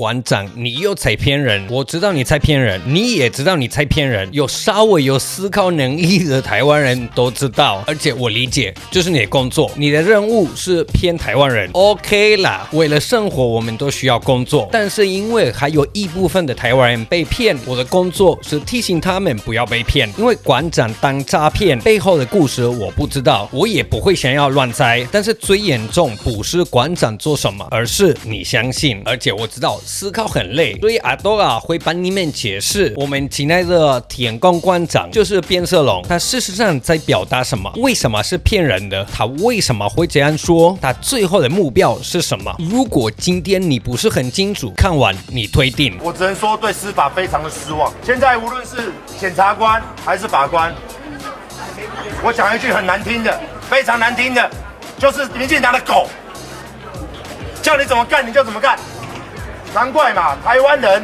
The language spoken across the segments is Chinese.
館長，你又在騙人！我知道你在騙人，你也知道你在騙人。有稍微有思考能力的台灣人都知道，而且我理解，這是你的工作，你的任務是騙台灣人。OK 啦，為了生活，我們都需要工作，但是因為還有一部分的台灣人被騙，我的工作是提醒他們不要被騙。因為館長當詐騙背後的故事我不知道，我也不會想要亂猜。但是最嚴重不是館長做什麼，而是你相信。而且我知道思考很累，所以阿多拉會幫你們解釋。我們親愛的田公館長就是變色龍，他事實上在表達什麼？為什麼是騙人的？他為什麼會這樣說？他最後的目標是什麼？如果今天你不是很清楚，看完你推定。我只能說對司法非常的失望。現在無論是檢察官還是法官，我講一句很難聽的，非常難聽的，就是民進黨的狗，叫你怎麼幹你就怎麼幹。難怪嘛，台灣人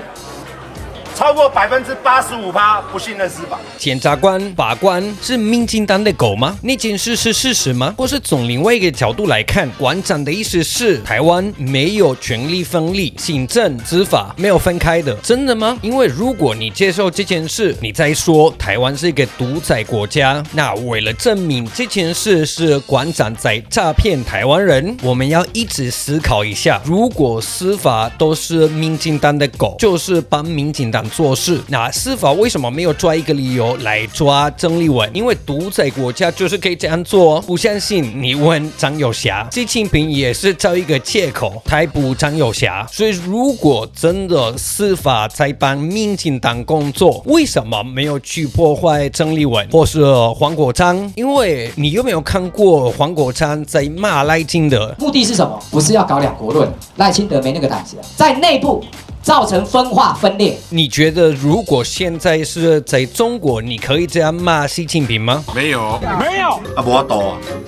超過85%不信任司法。檢察官、法官是民進黨的狗嗎？那件事是事實嗎？或是從另外一個角度來看，館長的意思是台灣沒有權力分立，行政、司法沒有分開的，真的嗎？因為如果你接受這件事，你再說台灣是一個獨裁國家，那為了證明這件事是館長在詐騙台灣人，我們要一直思考一下，如果司法都是民進黨的狗，就是幫民進黨做事，那司法為什麼沒有抓一個理由來抓鄭麗文？因為獨裁國家就是可以這樣做。不相信你問張友俠，習近平也是找一個借口逮捕張友俠。所以如果真的司法在幫民進黨工作，為什麼沒有去破壞鄭麗文或是黃國昌？因為你有沒有看過黃國昌在罵賴清德？目的是什麼？不是要搞兩國論，賴清德沒那個膽子，在內部造成分化分裂。你覺得如果現在是在中國，你可以這樣罵習近平嗎？沒有，沒有，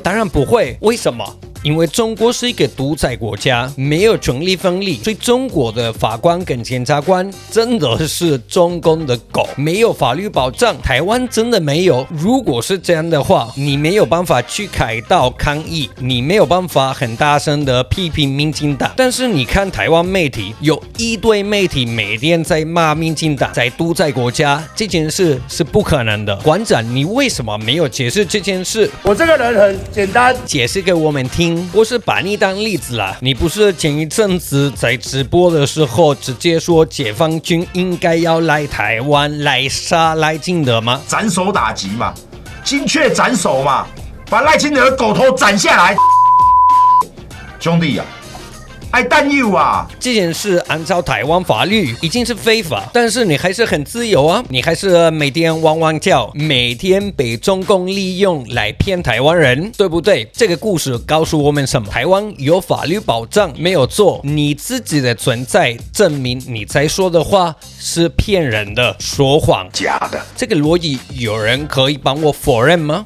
當然不會。為什麼？因為中國是一個獨裁國家，沒有權力分立，所以中國的法官跟檢察官真的是中共的狗，沒有法律保障。台灣真的沒有。如果是這樣的話，你沒有辦法去凱道抗議，你沒有辦法很大聲的批評民進黨。但是你看台灣媒體，有一堆媒體每天在罵民進黨，在獨裁國家，這件事是不可能的。館長，你為什麼沒有解釋這件事？我這個人很簡單，解釋給我們聽。我是把你當例子啦，你不是前一陣子在直播的時候直接說解放軍應該要來台灣來殺賴清德嗎？斬首打擊嘛，精確斬首嘛，把賴清德的狗頭斬下來。兄弟啊，愛彈友啊！這件事按照台灣法律已經是非法，但是你還是很自由啊，你還是每天汪汪叫，每天被中共利用來騙台灣人，對不對？這個故事告訴我們什麼？台灣有法律保障，沒有錯。你自己的存在證明你在說的話是騙人的，說謊，假的。這個邏輯有人可以幫我否認嗎？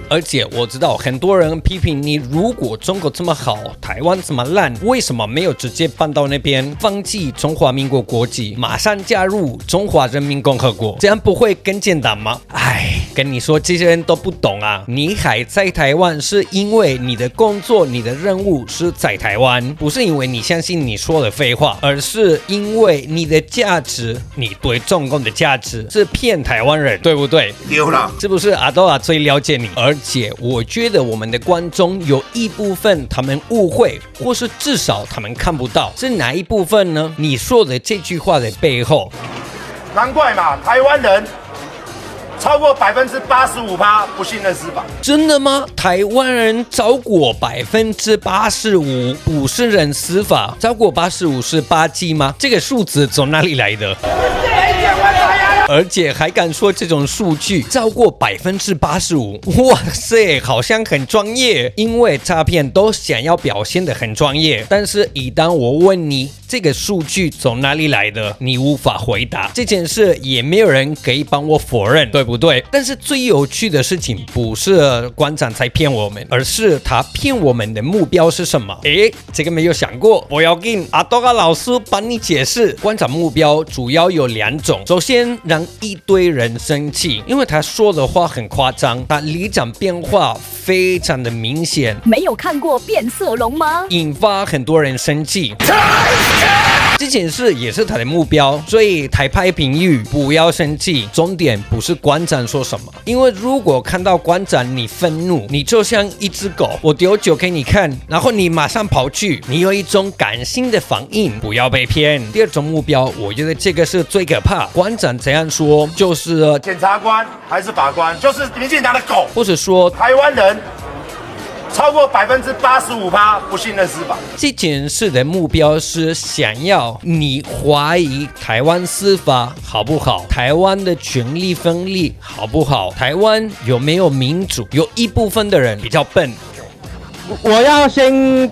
而且我知道很多人批評你，如果中國這麼好，台灣這麼爛，為什麼沒有直接搬到那邊，放棄中華民國國籍，馬上加入中華人民共和國？這樣不會更簡單嗎？哎，跟你說，這些人都不懂啊！你還在台灣，是因為你的工作、你的任務是在台灣，不是因為你相信你說的廢話，而是因為你的價值，你對中共的價值是騙台灣人，對不對？丟了，是不是阿多拉最了解你？而且我覺得我們的觀眾有一部分他們誤會，或是至少他們看不到，是哪一部分呢？你說的這句話的背後，難怪嘛，台灣人超過85%不信任司法。真的嗎？台灣人超過85%不信任司法，超過85%是巴基嗎？這個數字從哪裡來的？而且還敢說這種數據超過85%，哇塞，好像很專業。因為詐騙都想要表現得很專業，但是一旦我問你這個數據從哪裡來的，你無法回答。這件事也沒有人可以幫我否認，對不對？但是最有趣的事情不是館長在騙我們，而是他騙我們的目標是什麼？誒，這個沒有想過。不要緊，阿多嘎老師幫你解釋。館長目標主要有兩種，首先讓一堆人生氣，因為他說的話很誇張，他立場變化非常的明顯。沒有看過變色龍嗎？引發很多人生氣。這件事也是他的目標，所以台派評語不要生氣，重點不是館長說什麼，因為如果看到館長你憤怒，你就像一隻狗，我丟酒給你看，然後你馬上跑去，你有一種感性的反應，不要被騙。第二種目標，我覺得這個是最可怕。館長這樣說，就是檢察官還是法官，就是民進黨的狗，或者說台灣人超過85%不信任司法。這件事的目標是想要你懷疑台灣司法好不好，台灣的權力分立好不好，台灣有沒有民主。有一部分的人比較笨，我要先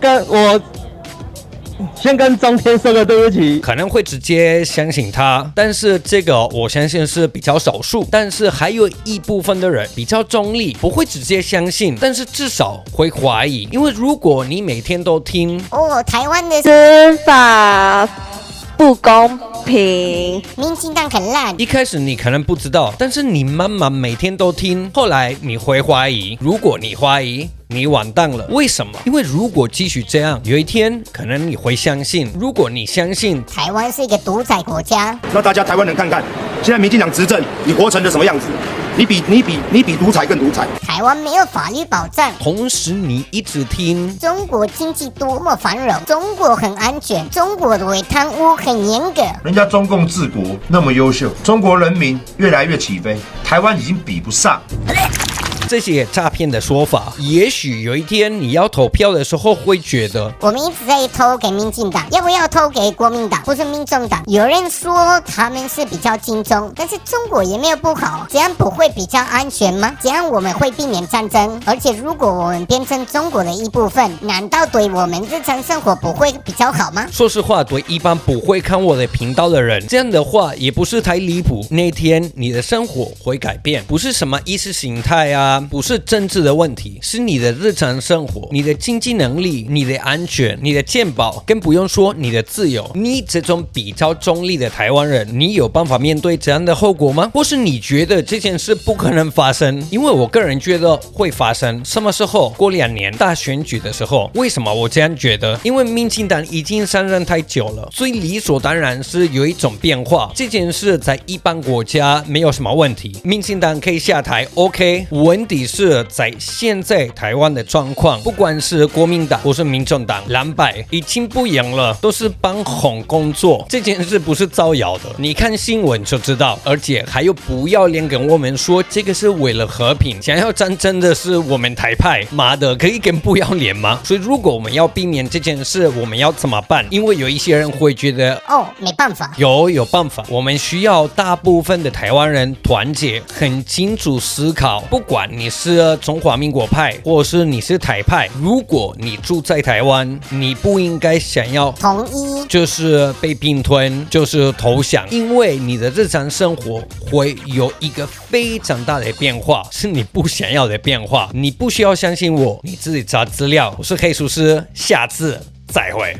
跟中天說個對不起，可能會直接相信他，但是這個我相信是比較少數，但是還有一部分的人比較中立，不會直接相信，但是至少會懷疑，因為如果你每天都聽台灣的司法不公平，民進黨很爛，一開始你可能不知道，但是你慢慢每天都聽，後來你會懷疑，如果你懷疑，你完蛋了。為什麼？因為如果繼續這樣，有一天可能你會相信。如果你相信台灣是一個獨裁國家，那大家台灣人看看，現在民進黨執政，你活成了什麼樣子？你比獨裁更獨裁。台灣沒有法律保障，同時你一直聽中國經濟多麼繁榮，中國很安全，中國的貪污很嚴格。人家中共治國那麼優秀，中國人民越來越起飛，台灣已經比不上。這些詐騙的說法，也許有一天你要投票的時候會覺得，我們一直在投給民進黨，要不要投給國民黨或是民眾黨？有人說他們是比較親中，但是中國也沒有不好，這樣不會比較安全嗎？這樣我們會避免戰爭，而且如果我們變成中國的一部分，難道對我們日常生活不會比較好嗎？說實話，對一般不會看我的頻道的人，這樣的話也不是太離譜。那天你的生活會改變，不是什麼意識形態啊，不是政治的問題，是你的日常生活、你的經濟能力、你的安全、你的健保，更不用說你的自由。你這種比較中立的台灣人，你有辦法面對這樣的後果嗎？或是你覺得這件事不可能發生？因為我個人覺得會發生。什麼時候？過2年大選舉的時候。為什麼我這樣覺得？因為民進黨已經上任太久了，所以理所當然是有一種變化。這件事在一般國家沒有什麼問題，民進黨可以下台 ，OK。問題是在現在台灣的狀況，不管是國民黨或是民眾黨，藍白已經不一樣了，都是幫紅工作。這件事不是造謠的，你看新聞就知道。而且還有不要臉跟我們說這個是為了和平，想要戰爭的是我們台派，媽的，可以更不要臉嗎？所以如果我們要避免這件事，我們要怎麼辦？因為有一些人會覺得沒辦法，有辦法，我們需要大部分的台灣人團結，很清楚思考，不管你是中華民國派，或是你是台派，如果你住在台灣，你不應該想要統一，就是被併吞，就是投降，因為你的日常生活會有一個非常大的變化，是你不想要的變化。你不需要相信我，你自己查資料。我是黑廚師，下次再會。